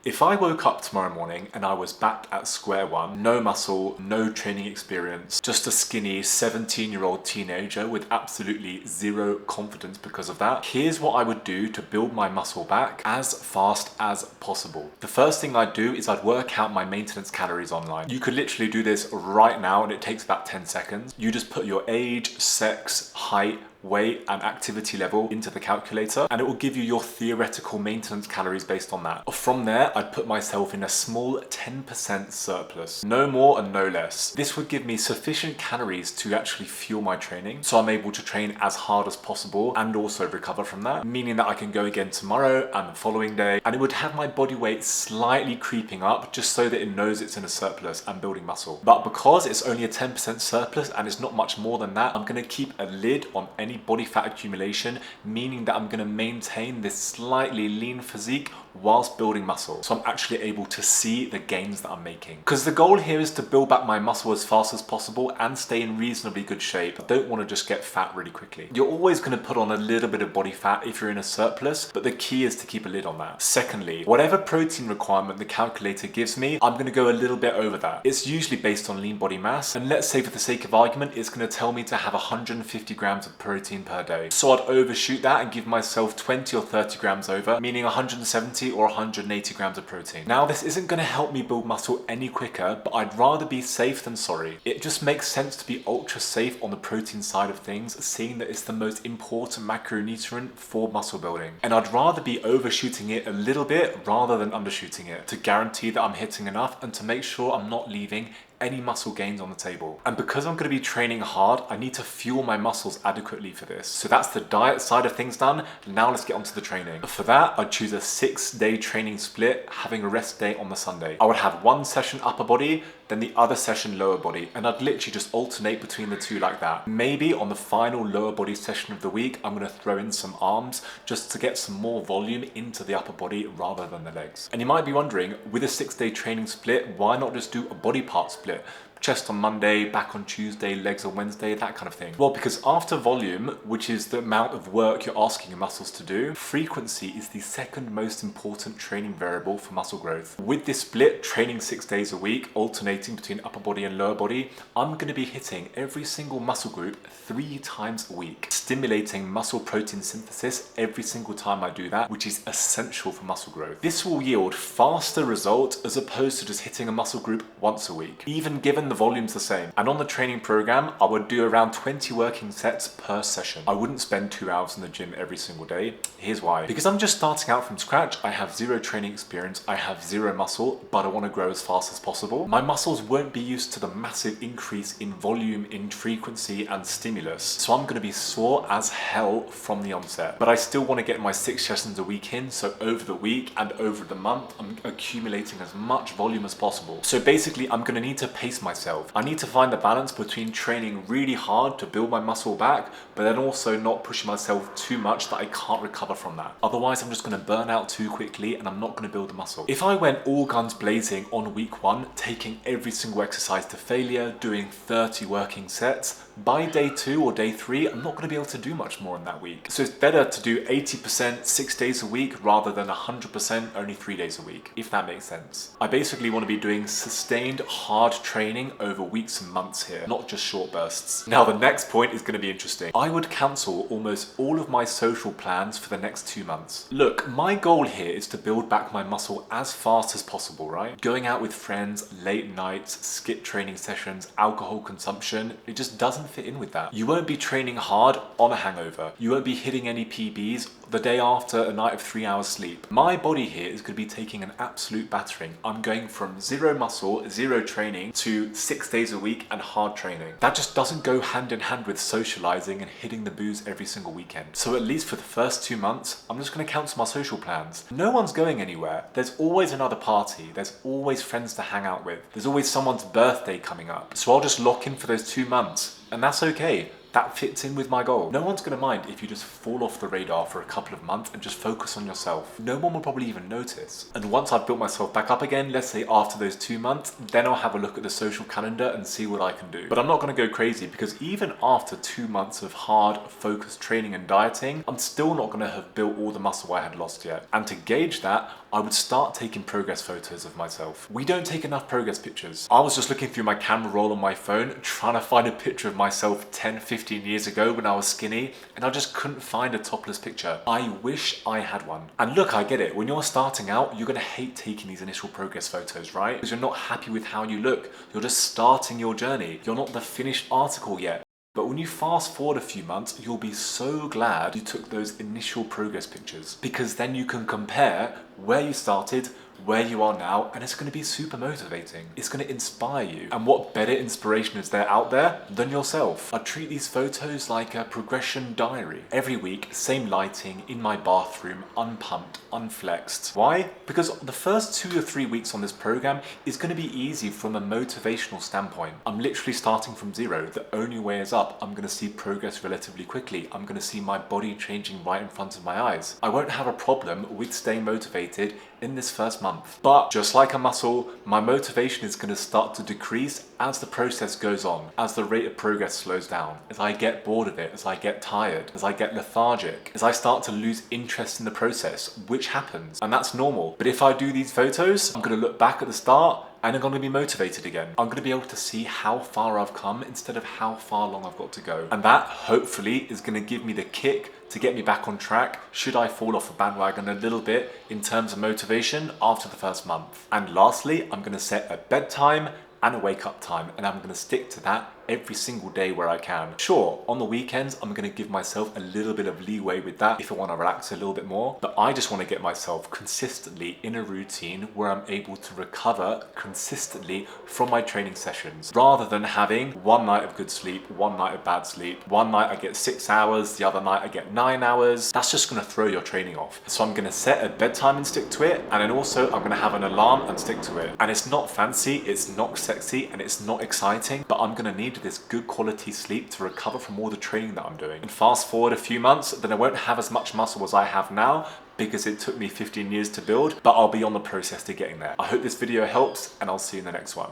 If I woke up tomorrow morning and I was back at square one, no muscle, no training experience, just a skinny 17-year-old teenager with absolutely zero confidence because of that, here's what I would do to build my muscle back as fast as possible. The first thing I'd do is I'd work out my maintenance calories online. You could literally do this right now and it takes about 10 seconds. You just put your age, sex, height, weight and activity level into the calculator and it will give you your theoretical maintenance calories based on that. From there, I'd put myself in a small 10% surplus, no more and no less. This would give me sufficient calories to actually fuel my training, so I'm able to train as hard as possible and also recover from that, meaning that I can go again tomorrow and the following day, and it would have my body weight slightly creeping up just so that it knows it's in a surplus and building muscle. But because it's only a 10% surplus and it's not much more than that, I'm going to keep a lid on any body fat accumulation, meaning that I'm going to maintain this slightly lean physique whilst building muscle. So I'm actually able to see the gains that I'm making. Because the goal here is to build back my muscle as fast as possible and stay in reasonably good shape. I don't want to just get fat really quickly. You're always going to put on a little bit of body fat if you're in a surplus, but the key is to keep a lid on that. Secondly, whatever protein requirement the calculator gives me, I'm going to go a little bit over that. It's usually based on lean body mass, and let's say for the sake of argument, it's going to tell me to have 150 grams of protein per day. So I'd overshoot that and give myself 20 or 30 grams over, meaning 170 or 180 grams of protein. Now, this isn't going to help me build muscle any quicker, but I'd rather be safe than sorry. It just makes sense to be ultra safe on the protein side of things, seeing that it's the most important macronutrient for muscle building. And I'd rather be overshooting it a little bit rather than undershooting it, to guarantee that I'm hitting enough and to make sure I'm not leaving any muscle gains on the table. And because I'm going to be training hard, I need to fuel my muscles adequately for this. So that's the diet side of things done. Now let's get onto the training. For that, I'd choose a 6-day training split, having a rest day on the Sunday. I would have one session upper body, then the other session lower body, and I'd literally just alternate between the two like that. Maybe on the final lower body session of the week, I'm going to throw in some arms just to get some more volume into the upper body rather than the legs. And you might be wondering, with a 6-day training split, why not just do a body part split? Chest on Monday, back on Tuesday, legs on Wednesday, that kind of thing. Well, because after volume, which is the amount of work you're asking your muscles to do, frequency is the second most important training variable for muscle growth. With this split, training 6 days a week, alternating between upper body and lower body, I'm going to be hitting every single muscle group 3 times a week, stimulating muscle protein synthesis every single time I do that, which is essential for muscle growth. This will yield faster results as opposed to just hitting a muscle group once a week, even given the volume's the same. And on the training program, I would do around 20 working sets per session. I wouldn't spend 2 hours in the gym every single day. Here's why. Because I'm just starting out from scratch, I have zero training experience, I have zero muscle, but I want to grow as fast as possible. My muscles won't be used to the massive increase in volume, in frequency and stimulus. So I'm going to be sore as hell from the onset. But I still want to get my 6 sessions a week in, so over the week and over the month, I'm accumulating as much volume as possible. So basically, I'm going to need to pace myself. I need to find the balance between training really hard to build my muscle back, but then also not pushing myself too much that I can't recover from that. Otherwise, I'm just going to burn out too quickly and I'm not going to build the muscle. If I went all guns blazing on week 1, taking every single exercise to failure, doing 30 working sets, by day 2 or day 3, I'm not going to be able to do much more in that week. So it's better to do 80% 6 days a week rather than 100% only 3 days a week, if that makes sense. I basically want to be doing sustained hard training over weeks and months here, not just short bursts. Now the next point is going to be interesting. I would cancel almost all of my social plans for the next 2 months. Look, my goal here is to build back my muscle as fast as possible, right? Going out with friends, late nights, skip training sessions, alcohol consumption, it just doesn't fit in with that. You won't be training hard on a hangover. You won't be hitting any PBs the day after a night of 3 hours sleep. My body here is going to be taking an absolute battering. I'm going from zero muscle, zero training to 6 days a week and hard training. That just doesn't go hand in hand with socializing and hitting the booze every single weekend. So at least for the first 2 months, I'm just going to cancel my social plans. No one's going anywhere. There's always another party. There's always friends to hang out with. There's always someone's birthday coming up. So I'll just lock in for those 2 months. And that's okay. That fits in with my goal. No one's going to mind if you just fall off the radar for a couple of months and just focus on yourself. No one will probably even notice. And once I've built myself back up again, let's say after those 2 months, then I'll have a look at the social calendar and see what I can do. But I'm not going to go crazy because even after 2 months of hard, focused training and dieting, I'm still not going to have built all the muscle I had lost yet. And to gauge that, I would start taking progress photos of myself. We don't take enough progress pictures. I was just looking through my camera roll on my phone, trying to find a picture of myself 10, 15 years ago when I was skinny, and I just couldn't find a topless picture. I wish I had one. And look, I get it. When you're starting out, you're gonna hate taking these initial progress photos, right? Because you're not happy with how you look. You're just starting your journey. You're not the finished article yet. But when you fast forward a few months, you'll be so glad you took those initial progress pictures, because then you can compare where you started, where you are now, and it's going to be super motivating. It's going to inspire you. And what better inspiration is there out there than yourself? I treat these photos like a progression diary. Every week, same lighting, in my bathroom, unpumped, unflexed. Why? Because the first 2 or 3 weeks on this program is going to be easy from a motivational standpoint. I'm literally starting from zero. The only way is up. I'm going to see progress relatively quickly. I'm going to see my body changing right in front of my eyes. I won't have a problem with staying motivated in this first month. But just like a muscle, my motivation is going to start to decrease as the process goes on, as the rate of progress slows down, as I get bored of it, as I get tired, as I get lethargic, as I start to lose interest in the process, which happens, and that's normal. But if I do these photos, I'm going to look back at the start and I'm going to be motivated again. I'm going to be able to see how far I've come instead of how far long I've got to go. And that hopefully is going to give me the kick to get me back on track should I fall off the bandwagon a little bit in terms of motivation after the first month. And lastly, I'm going to set a bedtime and a wake up time, and I'm going to stick to that every single day where I can. Sure, on the weekends, I'm going to give myself a little bit of leeway with that if I want to relax a little bit more, but I just want to get myself consistently in a routine where I'm able to recover consistently from my training sessions, rather than having one night of good sleep, one night of bad sleep, one night I get 6 hours, the other night I get 9 hours. That's just going to throw your training off. So I'm going to set a bedtime and stick to it, and then also I'm going to have an alarm and stick to it. And it's not fancy, it's not sexy, and it's not exciting, but I'm going to need this good quality sleep to recover from all the training that I'm doing. And fast forward a few months, then I won't have as much muscle as I have now, because it took me 15 years to build, but I'll be on the process to getting there. I hope this video helps, and I'll see you in the next one.